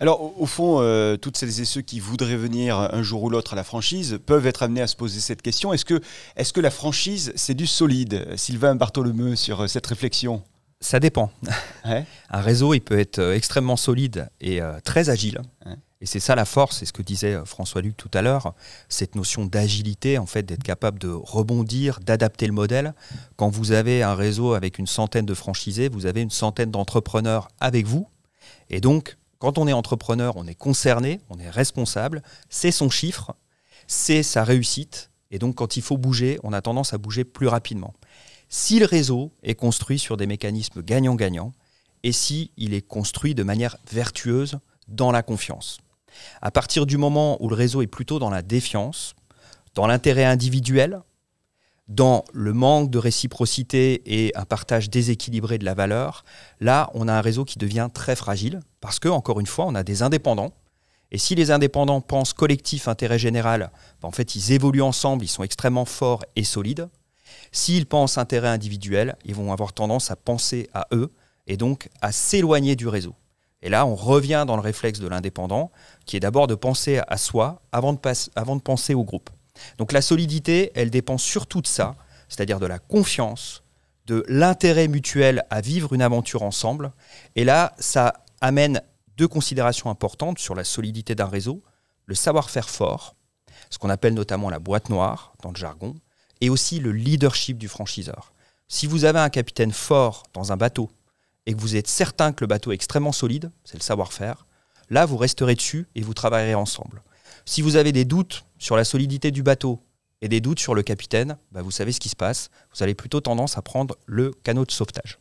Alors, au fond, toutes celles et ceux qui voudraient venir un jour ou l'autre à la franchise peuvent être amenés à se poser cette question. Est-ce que la franchise, c'est du solide? Sylvain Bartholomeu, sur cette réflexion. Ça dépend. Ouais. Un réseau, il peut être extrêmement solide et très agile. Ouais. Et c'est ça la force, c'est ce que disait François-Luc tout à l'heure, cette notion d'agilité, en fait, d'être capable de rebondir, d'adapter le modèle. Quand vous avez un réseau avec une centaine de franchisés, vous avez une centaine d'entrepreneurs avec vous. Et donc, quand on est entrepreneur, on est concerné, on est responsable, c'est son chiffre, c'est sa réussite. Et donc, quand il faut bouger, on a tendance à bouger plus rapidement. Si le réseau est construit sur des mécanismes gagnant-gagnant, et si il est construit de manière vertueuse dans la confiance. À partir du moment où le réseau est plutôt dans la défiance, dans l'intérêt individuel, dans le manque de réciprocité et un partage déséquilibré de la valeur, là, on a un réseau qui devient très fragile parce que, encore une fois, on a des indépendants. Et si les indépendants pensent collectif, intérêt général, en fait, ils évoluent ensemble, ils sont extrêmement forts et solides. S'ils pensent intérêt individuel, ils vont avoir tendance à penser à eux et donc à s'éloigner du réseau. Et là, on revient dans le réflexe de l'indépendant, qui est d'abord de penser à soi avant de penser au groupe. Donc la solidité, elle dépend surtout de ça, c'est-à-dire de la confiance, de l'intérêt mutuel à vivre une aventure ensemble. Et là, ça amène deux considérations importantes sur la solidité d'un réseau, le savoir-faire fort, ce qu'on appelle notamment la boîte noire dans le jargon, et aussi le leadership du franchiseur. Si vous avez un capitaine fort dans un bateau, et que vous êtes certain que le bateau est extrêmement solide, c'est le savoir-faire, là, vous resterez dessus et vous travaillerez ensemble. Si vous avez des doutes sur la solidité du bateau et des doutes sur le capitaine, vous savez ce qui se passe. Vous avez plutôt tendance à prendre le canot de sauvetage.